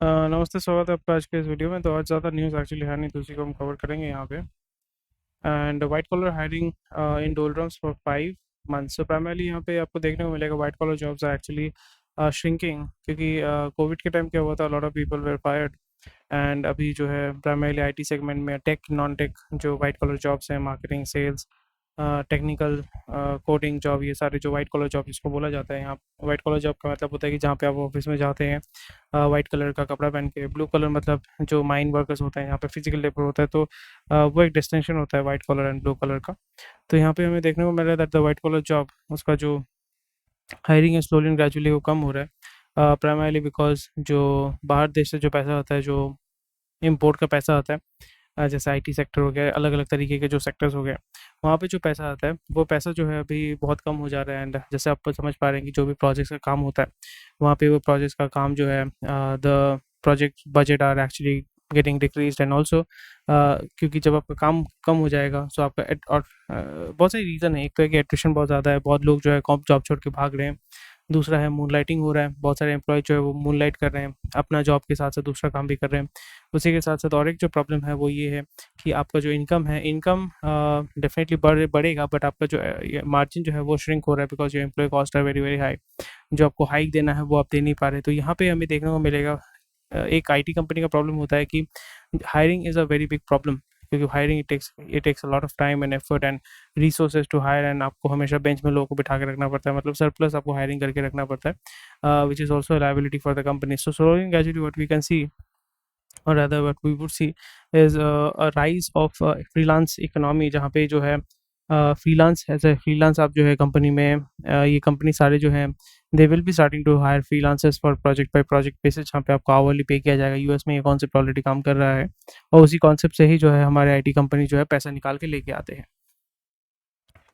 नमस्ते, स्वागत है आपका आज के इस वीडियो में। तो आज ज़्यादा न्यूज़ एक्चुअली है नहीं, तो उसी को हम कवर करेंगे यहाँ पे। And white collar hiring in doldrums for 5 months. So primarily यहाँ पे आपको देखने को मिलेगा white collar jobs are actually shrinking, क्योंकि कोविड के टाइम क्या हुआ था, lot of people were fired. And अभी जो है प्राइमरली आईटी सेगमेंट में टेक नॉन टेक जो वाइट कॉलर जॉब्स हैं, marketing, sales, technical, coding job, ये सारे जो वाइट कॉलर जॉब जिसको बोला जाता है यहाँ। वाइट कॉलर जॉब का मतलब होता है कि जहाँ पे आप ऑफिस में जाते हैं वाइट कलर का कपड़ा पहन के। ब्लू कलर मतलब जो माइन वर्कर्स होते हैं, यहाँ पे फिजिकल लेबर होता है। तो वो एक डिस्टिंक्शन होता है white colour and blue colour का। तो यहाँ पे हमें देखने को मिल रहा है that the white collar job, उसका जो हायरिंग है स्लोली एंड ग्रेजुअली वो कम हो रहा है, प्राइमरली बिकॉज जो बाहर देश से जो पैसा आता है, जो इम्पोर्ट का पैसा आता है, जैसे आईटी सेक्टर हो गया, अलग अलग तरीके के जो सेक्टर्स हो गए, वहाँ पे जो पैसा आता है वो पैसा जो है अभी बहुत कम हो जा रहा है। एंड जैसे आप समझ पा रहे हैं कि जो भी प्रोजेक्ट्स का काम होता है, वहाँ पे वो प्रोजेक्ट्स का काम जो है, the project budget are actually getting decreased. And also क्योंकि जब आपका काम कम हो जाएगा तो आपका और बहुत सारी रीज़न है। एक तो है कि एट्रिशन बहुत ज़्यादा है, बहुत लोग जो है जॉब छोड़ के भाग रहे हैं। दूसरा है मूनलाइटिंग हो रहा है, बहुत सारे एम्प्लॉय जो है वो मूनलाइट कर रहे हैं, अपना जॉब के साथ साथ दूसरा काम भी कर रहे हैं। उसी के साथ साथ और एक जो प्रॉब्लम है वो ये है कि आपका जो इनकम है, इनकम डेफिनेटली बढ़ेगा, बट आपका जो मार्जिन जो है वो श्रिंक हो रहा है, बिकॉज जो एम्प्लॉय कॉस्ट है वेरी वेरी हाई। जो आपको हाइक देना है वो आप दे नहीं पा रहे। तो यहाँ पे हमें देखने को मिलेगा एक आईटी कंपनी का प्रॉब्लम होता है कि hiring is a very big problem, क्योंकि hiring it takes a lot of time and effort and resources to hire. And आपको हमेशा बेंच में लोगों को बिठा के रखना पड़ता है, मतलब सरप्लस आपको हायरिंग करके रखना पड़ता है, which is also liability for the company. So slowly and gradually what we can see, or rather what we would see, is a rise of freelance economy, जहाँ पे जो है फ्रीलांस एज ए फ्रीलांस आप जो है company में, ये company सारे जो हैं they will be starting to hire freelancers for project by project basis, जहाँ पे आपको आवरली पे किया जाएगा। यूएस में ये कॉन्सेप्ट ऑलरेडी काम कर रहा है, और उसी कॉन्सेप्ट से ही जो है हमारे आईटी कंपनी जो है पैसा निकाल के लेके आते हैं।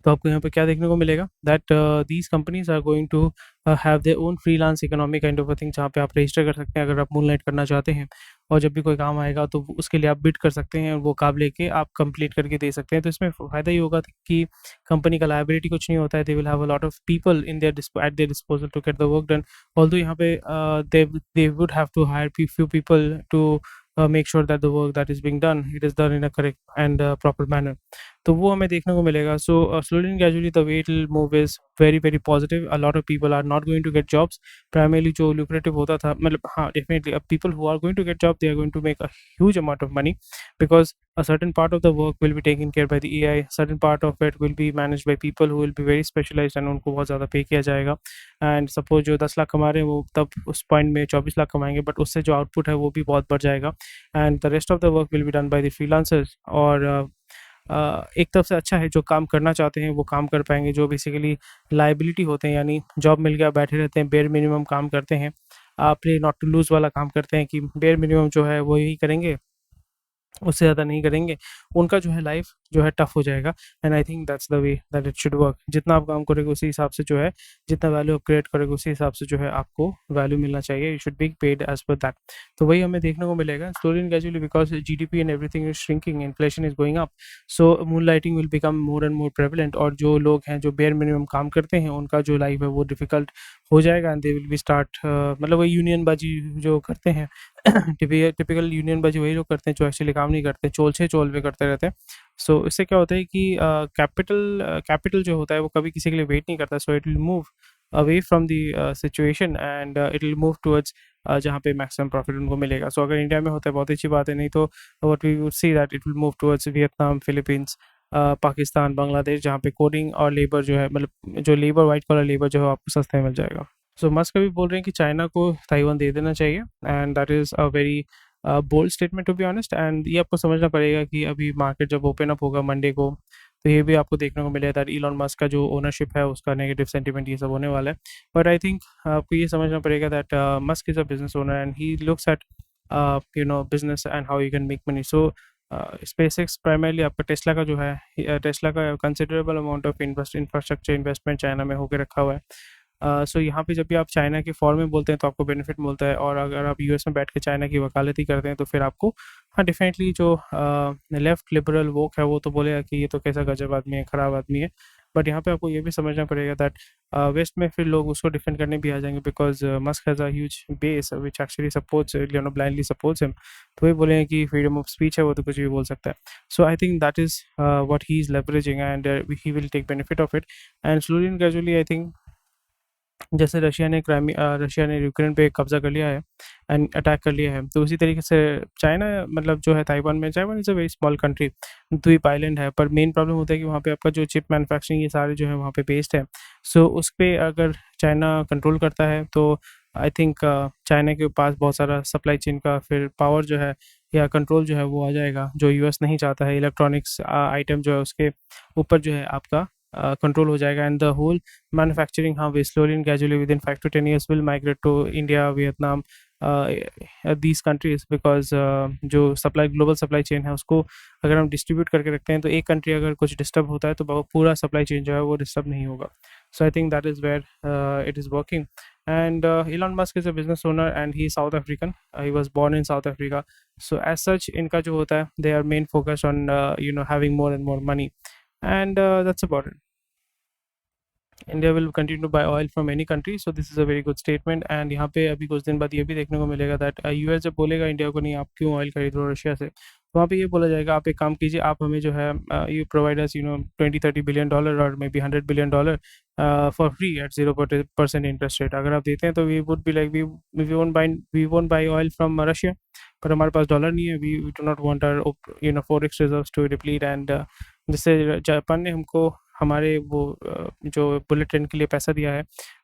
तो आपको यहाँ पे क्या देखने को मिलेगा that these companies are going to have their own freelance economy kind of a thing, जहाँ पे आप रजिस्टर कर सकते हैं अगर आप मूनलाइट करना चाहते हैं। और जब भी कोई काम आएगा तो उसके लिए आप बिड कर सकते हैं, वो काम लेके आप कंप्लीट करके दे सकते हैं। तो इसमें फ़ायदा ये होगा कि कंपनी का लायबिलिटी कुछ नहीं होता है, they will have a lot of people in their at their disposal to get the work done. Although यहाँ पे they would have to hire few people to make sure that the work that is being done, it is done in a correct and proper manner। तो वो हमें देखने को मिलेगा। So slowly and gradually the way it will move is very very positive. A lot of people are not going to get jobs. Primarily जो lucrative होता था, मतलब हाँ, डेफिनेटली अब people who are going to get job, they are going to make a huge amount of money, because a certain part of the work will be taken care by the AI, certain part of it will be managed by people who will be very specialized, and उनको बहुत ज़्यादा पे किया जाएगा। And suppose जो 10 लाख कमा रहे हैं वो तब उस पॉइंट में 24 लाख कमाएंगे, बट उससे जो आउटपुट है वो भी बहुत बढ़ जाएगा। And the rest of the work will be done by the freelancers. और एक तरफ से अच्छा है, जो काम करना चाहते हैं वो काम कर पाएंगे। जो बेसिकली लाइबिलिटी होते हैं, यानी जॉब मिल गया बैठे रहते हैं, बेयर मिनिमम काम करते हैं, प्ले नॉट टू लूज़ वाला काम करते हैं कि बेयर मिनिमम जो है वो यही करेंगे, उससे ज़्यादा नहीं करेंगे, उनका जो है लाइफ जो है टफ हो जाएगा। And I think that's the way that it should work. जितना आप काम करोगे उसी हिसाब से जो है, जितना वैल्यू आप क्रिएट करोगे उसी हिसाब से जो है आपको वैल्यू मिलना चाहिए। You should be paid as per that. तो वही हमें देखने को मिलेगा slowly and gradually, because GDP and everything is shrinking, inflation is going up. So moonlighting will become more and more prevalent, और जो लोग हैं जो बेयर मिनिमम काम करते हैं उनका जो लाइफ है वो डिफिकल्ट हो जाएगा। And they will B start, मतलब वही यूनियन बाजी जो करते हैं टिपिकल यूनियन बाजी वही लोग करते हैं जो एक्चुअली काम नहीं करते, चोल पे करते रहते हैं। सो इससे क्या होता है कि कैपिटल जो होता है वो कभी किसी के लिए वेट नहीं करता। So it will move away from the situation, and it will move towards जहाँ पे मैक्सिमम प्रॉफिट उनको मिलेगा। सो अगर इंडिया में होता है बहुत अच्छी बात है, नहीं तो what we would see that it will move towards Vietnam, Philippines, Pakistan, Bangladesh, जहाँ पे कोडिंग और लेबर जो है, मतलब जो लेबर, वाइट कॉलर लेबर जो है आपको सस्ते में मिल जाएगा। सो मस्क अभी बोल रहे हैं कि चाइना को ताइवान दे देना चाहिए, and that is a very bold statement to be honest. And ये आपको समझना पड़ेगा कि अभी मार्केट जब ओपन अप होगा मंडे को, तो ये भी आपको देखने को मिलेगा दैट इलॉन मस्क का जो ओनरशिप है उसका नेगेटिव सेंटीमेंट ये सब होने वाला है। बट आई थिंक आपको ये समझना पड़ेगा that Musk is a business owner and he looks at business and how you can make money. So SpaceX primarily आपका टेस्ला का जो है, टेस्ला का considerable amount of infrastructure investment China में होकर रखा हुआ है। सो यहाँ पे जब भी आप चाइना के फॉर्म में बोलते हैं तो आपको बेनिफिट मिलता है, और अगर आप यूएस में बैठ के चाइना की वकालती करते हैं तो फिर आपको, हाँ, डेफिनेटली जो लेफ्ट लिबरल वोक है वो तो बोलेगा कि ये तो कैसा गजब आदमी है, ख़राब आदमी है। बट यहाँ पे आपको ये भी समझना पड़ेगा दैट वेस्ट में फिर लोग उसको डिफेंड करने भी आ जाएंगे, because Musk has a huge base which actually supports blindly supports him. तो वही बोलेंगे कि फ्रीडम ऑफ स्पीच है, वो तो कुछ भी बोल सकता है। So I think that is what he is leveraging, and he will take benefit of it. And slowly and gradually I think जैसे रशिया ने यूक्रेन पे कब्जा कर लिया है एंड अटैक कर लिया है, तो उसी तरीके से चाइना मतलब जो है ताइवान में, Taiwan is a very small country, द्वीप आइलैंड है, पर मेन प्रॉब्लम होता है कि वहाँ पे आपका जो चिप मैन्युफैक्चरिंग ये सारे जो है वहाँ पे बेस्ड है। सो उस पे अगर चाइना कंट्रोल करता है तो आई थिंक चाइना के पास बहुत सारा सप्लाई चेन का फिर पावर जो है या कंट्रोल जो है वो आ जाएगा, जो यूएस नहीं चाहता है। इलेक्ट्रॉनिक्स आइटम जो है उसके ऊपर जो है आपका कंट्रोल हो जाएगा, एंड द होल manufacturing हाँ will slowly and gradually within 5 to 10 years will migrate to India, Vietnam, these countries, because जो सप्लाई ग्लोबल सप्लाई चेन है उसको अगर हम डिस्ट्रीब्यूट करके रखते हैं तो एक कंट्री अगर कुछ डिस्टर्ब होता है तो पूरा सप्लाई चेन जो है वो डिस्टर्ब नहीं होगा। So I think that is where it is working. And Elon Musk is a business owner and he is South African. He was born in South Africa. So as such इनका जो होता है they are main focused on having more and more money, and that's about it. India will continue to buy oil from any country, so this is a very good statement. And यहाँ पे अभी कुछ दिन बाद ये भी देखने को मिलेगा दैट यूएस जब बोलेगा इंडिया को नहीं आप क्यों ऑयल खरीद रहे हो रशिया से, तो वहाँ पे ये बोला जाएगा आप एक काम कीजिए, आप हमें जो है you provide us 20-30 billion dollar और maybe $100 billion for free at 0% interest rate. अगर आप देते हैं तो we would be like we won't buy oil from Russia, पर हमारे पास डॉलर नहीं है, we do not want our forex reserves to deplete. And जिससे जापान ने हमको हमारे वो जो बुलेट ट्रेन के लिए पैसा दिया है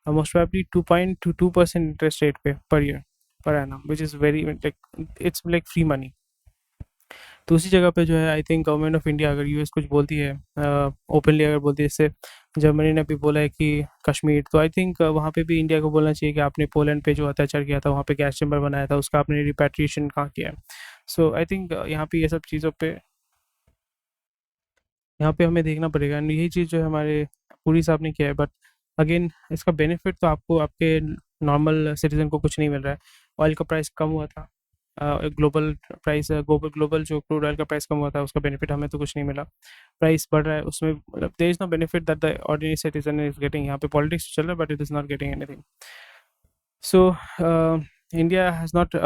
मोस्ट प्रॉबेबली 2.22% इंटरेस्ट रेट पे per year per annum, which is very like it's like free money. तो उसी जगह पे जो है I think government of India अगर यूएस कुछ बोलती है ओपनली अगर बोलती है, जैसे जर्मनी ने भी बोला है कि कश्मीर, तो आई थिंक वहाँ पे भी इंडिया को बोलना चाहिए कि आपने पोलैंड पे जो अत्याचार किया था, वहाँ पे गैस चैम्बर बनाया था, उसका आपने रिपैट्रिएशन कहाँ किया है। सो आई थिंक यहाँ पे ये सब चीज़ों पे यहाँ पे हमें देखना पड़ेगा, एंड यही चीज़ जो है हमारे पूरी साहब ने किया है। बट अगेन इसका बेनिफिट तो आपको आपके नॉर्मल सिटीजन को कुछ नहीं मिल रहा है। ऑयल का प्राइस कम हुआ था, ग्लोबल प्राइस ग्लोबल जो क्रूड ऑयल का प्राइस कम हुआ था उसका बेनिफिट हमें तो कुछ नहीं मिला। प्राइस बढ़ रहा है उसमें, मतलब there is no benefit that the ordinary citizen is getting. यहाँ पे पॉलिटिक्स चल रहा है but it is not getting anything. So, India has not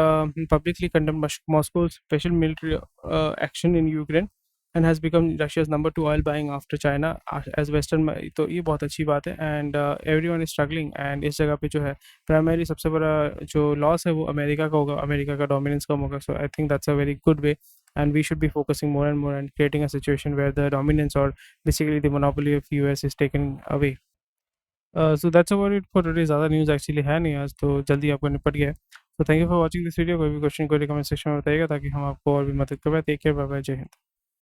publicly condemned Moscow's special military action in Ukraine and has become Russia's number 2 oil buying after China as Western। तो ये बहुत अच्छी बात है, and everyone is struggling. And इस जगह पे जो है प्राइमरी सबसे बड़ा जो लॉस है वो अमेरिका का होगा, अमेरिका का डोमिनेंस कम होगा। So I think that's a very good way, and we should be focusing more and more and creating a situation where the dominance or basically the monopoly of US is taken away। So that's about it for today. ज़्यादा news actually है नहीं आज, तो जल्दी आपको निपट गया है। तो thank you for watching this video. कोई भी क्वेश्चन कोई कमेंट सेक्शन में बताइएगा ताकि हम आपको और भी मदद कर पाए। टेक केयर, बाय बाय, जय हिंद।